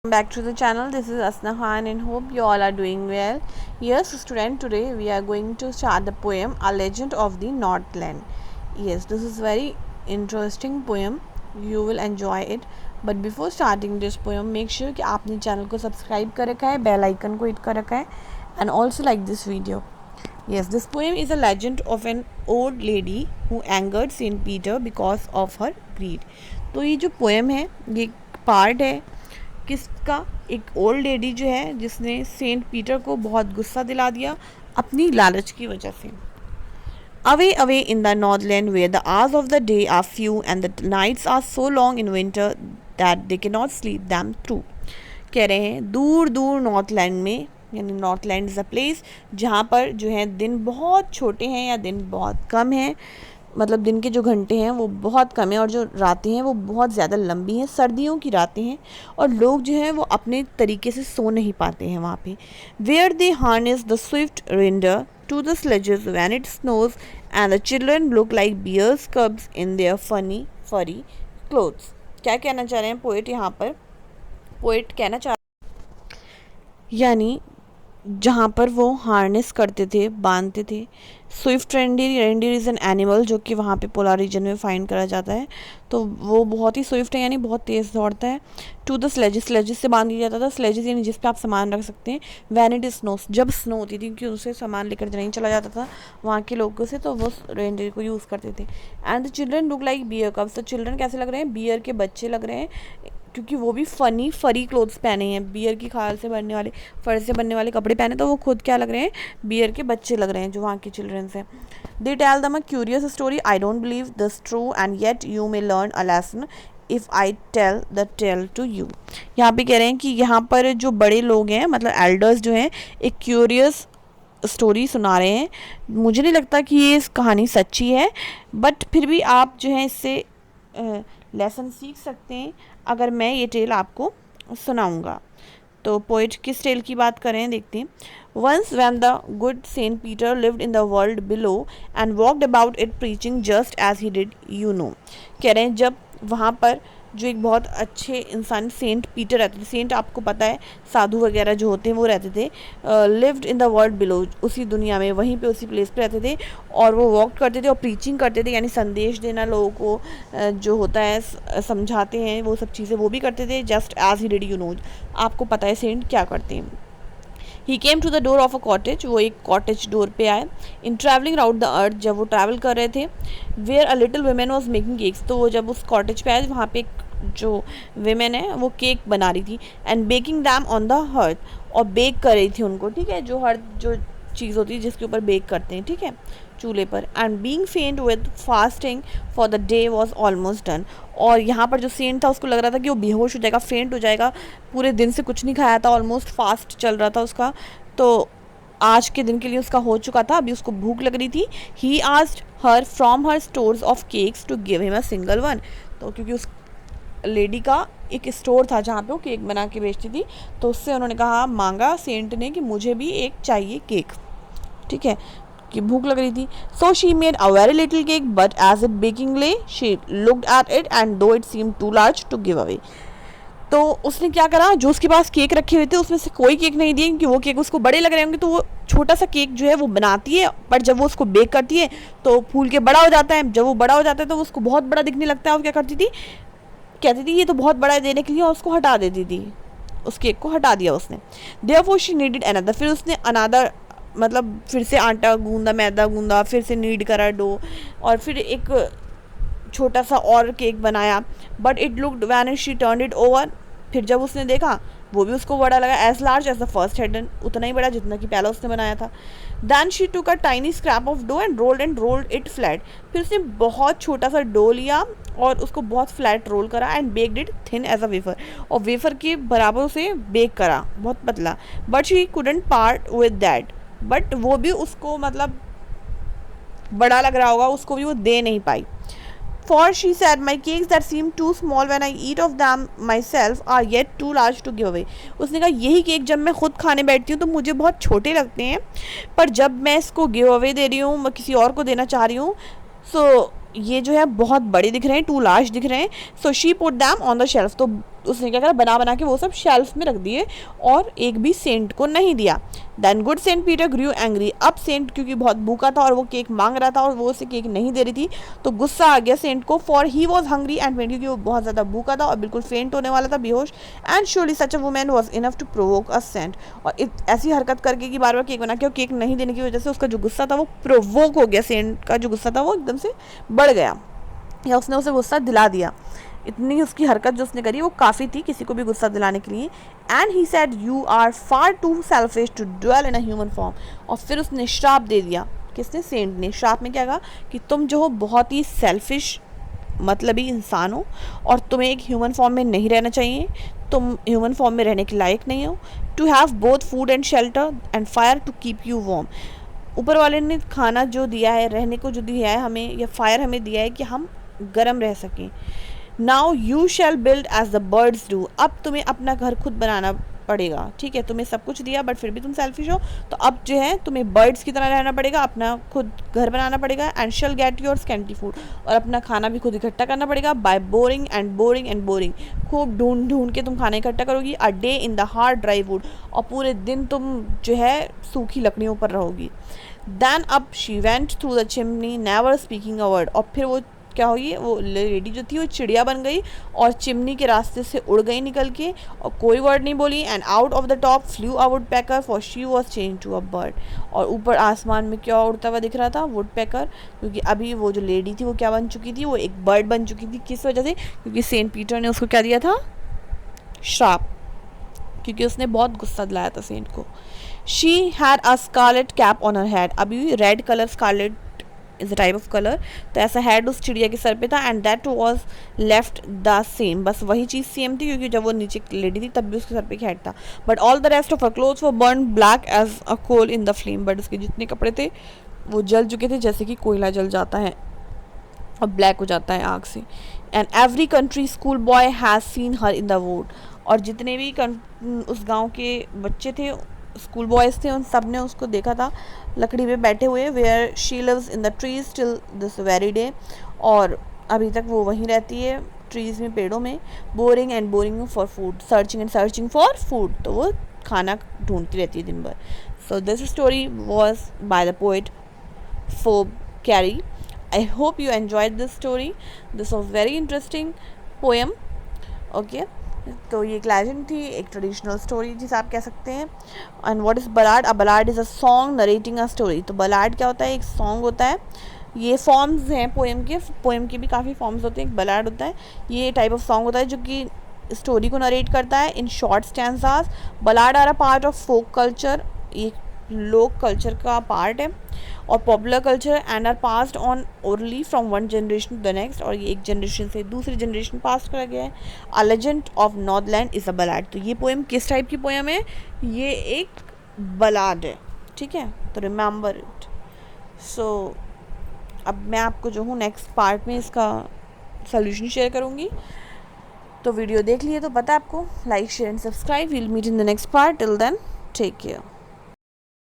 Back to the channel. This is Asna Khan and hope you all are doing well. Yes, student, today we are going to start the poem A Legend of the Northland. Yes, this is very interesting poem. You will enjoy it. But before starting this poem, make sure कि आपने channel को subscribe कर रखा है, bell icon को hit कर रखा है, and also like this video. Yes, this poem is a legend of an old lady who angered Saint Peter because of her greed. तो ये जो poem है, ये पार्ट है किसका, एक ओल्ड लेडी जो है जिसने सेंट पीटर को बहुत गुस्सा दिला दिया अपनी लालच की वजह से. Away away in the northland where the hours of the day are few and the nights are so long in winter that they can not sleep them through. कह रहे हैं दूर दूर नॉर्थलैंड में, यानी नॉर्थलैंड इज़ अ प्लेस जहाँ पर जो है दिन बहुत छोटे हैं या दिन बहुत कम हैं, मतलब दिन के जो घंटे हैं वो बहुत कम है और जो रातें हैं वो बहुत ज़्यादा लंबी हैं, सर्दियों की रातें हैं और लोग जो हैं वो अपने तरीके से सो नहीं पाते हैं वहाँ पे. Where they harness the swift reindeer to the sledges when it snows and the children look like bears cubs in their funny furry clothes. क्या कहना चाह रहे हैं पोएट यहाँ पर? पोएट कहना चाह यानी जहाँ पर वो हार्नेस करते थे, बांधते थे. स्विफ्ट रेंडीर इज़ एन एनिमल जो कि वहाँ पे पोलर रीजन में फाइंड करा जाता है, तो वो बहुत ही स्विफ्ट है यानी बहुत तेज़ दौड़ता है. टू द स्लेजेस से बांध दिया जाता था. स्लेजेस यानी जिस पे आप सामान रख सकते हैं. वैन इट इज स्नो, जब स्नो होती थी क्योंकि उसे सामान लेकर नहीं चला जाता था वहाँ के लोगों से, तो वो रेंडीर को यूज़ करते थे. And the children look like bear cubs. तो चिल्ड्रन कैसे लग रहे हैं? बियर के बच्चे लग रहे हैं क्योंकि वो भी फरी क्लोथ्स पहने हैं, बियर की खाल से बनने वाले, फर से बनने वाले कपड़े पहने, तो वो खुद क्या लग रहे हैं? बियर के बच्चे लग रहे हैं जो वहाँ के चिल्ड्रंस हैं. They tell them a curious story, I don't believe this true and yet you may learn a lesson if I tell the tale to you. यहाँ पे कह रहे हैं कि यहाँ पर जो बड़े लोग हैं, मतलब एल्डर्स जो हैं, एक क्यूरियस स्टोरी सुना रहे हैं. मुझे नहीं लगता कि ये कहानी सच्ची है, बट फिर भी आप जो है इससे लेसन सीख सकते हैं अगर मैं ये टेल आपको सुनाऊंगा. तो पोइट किस टेल की बात करें देखते हैं. Once when the good saint Peter lived in the world below and walked about it preaching just as he did you know. कह रहे हैं जब वहाँ पर जो एक बहुत अच्छे इंसान सेंट पीटर रहते थे, सेंट आपको पता है साधु वगैरह जो होते हैं वो रहते थे, lived in the world below, उसी दुनिया में वहीं पे उसी प्लेस पे रहते थे और वो वॉक करते थे और प्रीचिंग करते थे, यानी संदेश देना लोगों को जो होता है समझाते हैं, वो सब चीज़ें वो भी करते थे. Just as he did you know, आपको पता है सेंट क्या करते हैं. He came to the door of a cottage, वो एक कॉटेज डोर पे आए. इन ट्रैवलिंग राउट द अर्थ, जब वो ट्रैवल कर रहे थे. Where a little women was making cakes, तो वो जब उस कॉटेज पे आए वहाँ पे जो वेमेन है वो केक बना रही थी. And baking them on the hearth, और बेक कर रही थी उनको, ठीक है, जो हर जो चीज़ होती है जिसके ऊपर बेक करते हैं, ठीक है, चूल्हे पर. एंड बीइंग फेंट with fasting for the day was almost done, और यहाँ पर जो सेंट था उसको लग रहा था कि वो बेहोश हो जाएगा, फेंट हो जाएगा, पूरे दिन से कुछ नहीं खाया था, ऑलमोस्ट फास्ट चल रहा था उसका, तो आज के दिन के लिए उसका हो चुका था, अभी उसको भूख लग रही थी. He asked her from her stores of cakes to give him a single one. तो क्योंकि उस लेडी का एक स्टोर था जहाँ पे वो केक बना के बेचती थी, तो उससे उन्होंने कहा, मांगा सेंट ने कि मुझे भी एक चाहिए केक, ठीक है, कि भूख लग रही थी. So she made a very little cake but as it baking lay she looked at it and though it seem too large to give away. तो उसने क्या करा, जो उसके पास केक रखे हुए थे उसमें से कोई केक नहीं दिए क्योंकि वो केक उसको बड़े लग रहे होंगे, तो वो छोटा सा केक जो है वो बनाती है, पर जब वो उसको बेक करती है तो फूल के बड़ा हो जाता है. जब वो बड़ा हो जाता है तो उसको बहुत बड़ा दिखने लगता है, और क्या करती थी, कहती थी ये तो बहुत बड़ा है देने के लिए, और उसको हटा देती थी, उस केक को हटा दिया उसने. देयरफॉर शी नीडेड अनदर, फिर उसने अनदर मतलब फिर से आटा गूंदा, मैदा गूंदा, फिर से नीड करा डो, और फिर एक छोटा सा और केक बनाया. But it looked when she turned it over, फिर जब उसने देखा वो भी उसको बड़ा लगा. As large as the first had done, उतना ही बड़ा जितना कि पहला उसने बनाया था. Then she took a tiny scrap of dough and rolled it flat, फिर उसने बहुत छोटा सा डो लिया और उसको बहुत फ्लैट रोल करा. And baked it thin as a wafer, और वेफर के बराबर उसे बेक करा, बहुत पतला. But she couldn't part with that, but वो भी उसको मतलब बड़ा लग रहा होगा, उसको भी वो दे नहीं पाई. For she said, my cakes that seem too small when I eat of them myself are yet too large to give away. उसने कहा यही केक जब मैं खुद खाने बैठती हूँ तो मुझे बहुत छोटे लगते हैं, पर जब मैं इसको गिव अवे दे रही हूँ, मैं किसी और को देना चाह रही हूँ, सो ये जो है बहुत बड़े दिख रहे हैं, टू लार्ज दिख रहे हैं. So she put them on the shelf, तो उसने क्या करा, बना बना के वो सब शेल्फ में रख दिए और एक भी सेंट को नहीं दिया। देन गुड सेंट पीटर ग्रू एंग्री। अब सेंट क्योंकि बहुत भूखा था और वो केक मांग रहा था और वो उसे केक नहीं दे रही थी, तो गुस्सा आ गया सेंट को, for he was hungry and फेंट, क्योंकि वो बहुत ज़्यादा भूखा था और बिल्कुल फेंट होने वाला था, बेहोश। And surely such a woman was enough to provoke a saint. और ऐसी हरकत करके कि बार बार केक बना के और केक नहीं देने की वजह से उसका जो गुस्सा था वो प्रोवोक हो गया, सेंट का जो गुस्सा था वो एकदम से बढ़ गया, या उसने उसे गुस्सा दिला दिया। इतनी उसकी हरकत जो उसने करी वो काफ़ी थी किसी को भी गुस्सा दिलाने के लिए। And he said you are far too selfish to dwell in a human form. और फिर उसने श्राप दे दिया, किसने, सेंट ने। श्राप में क्या कहा कि तुम जो हो बहुत ही सेल्फिश मतलबी इंसान हो और तुम्हें एक ह्यूमन फॉर्म में नहीं रहना चाहिए, तुम ह्यूमन फॉर्म में रहने के लायक नहीं हो। To have both food and shelter and fire to keep you warm. ऊपर वाले ने खाना जो दिया है, रहने को जो दिया है हमें, या फायर हमें दिया है कि हम गर्म रह सकें। Now you shall build as the birds do. अब तुम्हें अपना घर खुद बनाना पड़ेगा, ठीक है, तुम्हें सब कुछ दिया बट फिर भी तुम सेल्फिश हो, तो अब जो है तुम्हें बर्ड्स की तरह रहना पड़ेगा, अपना खुद घर बनाना पड़ेगा। And shall get your scanty food. और अपना खाना भी खुद इकट्ठा करना पड़ेगा, by boring and boring and boring. खूब ढूंढ ढूंढ के तुम खाना इकट्ठा करोगी। A day in the hard dry wood. और पूरे दिन तुम जो है सूखी लकड़ियों पर रहोगी। देन अब she went through the chimney never speaking a word. और फिर वो क्या हुई, वो लेडी जो थी वो चिड़िया बन गई और चिमनी के रास्ते से उड़ गई निकल के और कोई वर्ड नहीं बोली। And out of the top flew a woodpecker for she was change to a bird. और ऊपर आसमान में क्या उड़ता हुआ दिख रहा था, वुड पैकर, क्योंकि अभी वो जो लेडी थी वो क्या बन चुकी थी, वो एक बर्ड बन चुकी थी। किस वजह से, क्योंकि सेंट पीटर ने उसको क्या दिया था, श्राप, क्योंकि उसने बहुत गुस्सा दिलाया था सेंट को। She had a scarlet cap on her head. अभी red colour, scarlet is a type of colour, तो ऐसा हेड उस चिड़िया के सर पे था। And that was left the same. बस वही चीज़ सेम थी, क्योंकि जब वो नीचे लेडी थी तब भी उसके सर पे हेड था। But all the rest of her clothes were burn black as a coal in the flame. But उसके जितने कपड़े थे वो जल चुके थे जैसे कि कोयला जल जाता है और ब्लैक हो जाता है आग से। And every country school boy has seen her in the wood. और जितने भी उस गांव के बच्चे थे, स्कूल बॉयज़ थे, उन सब ने उसको देखा था लकड़ी पे बैठे हुए। Where she lives in the trees till this very day. और अभी तक वो वहीं रहती है, ट्रीज़ में, पेड़ों में। Boring and boring for food, searching and searching for food. तो वो खाना ढूंढती रहती है दिन भर। So this story was by the poet fob carry. I hope you enjoyed this story. This was very interesting poem. Okay. तो ये एक लेजेंड थी, एक ट्रेडिशनल स्टोरी जिसे आप कह सकते हैं। And what is ballad? A ballad is a song narrating a story. तो बलाड क्या होता है? एक सॉन्ग होता है। ये फॉर्म्स हैं पोएम के भी काफ़ी फॉर्म्स होते हैं। एक बलाड होता है, ये टाइप ऑफ सॉन्ग होता है जो कि स्टोरी को नरेट करता है in short stanzas. Ballads are a part of folk culture, ये लोक कल्चर का पार्ट है और popular culture, and are passed on orally from one generation to the next. और ये एक जनरेशन से दूसरी जनरेशन पास करा गया है। A legend of Northland is a ballad. तो ये पोएम किस टाइप की पोएम है? ये एक बलाड है, ठीक है, तो रिमेंबर इट। सो अब मैं आपको जो हूँ नेक्स्ट पार्ट में इसका सोल्यूशन शेयर करूँगी। तो वीडियो देख लिए तो पता है आपको, like share and subscribe. Will meet in the next part. Till then take care.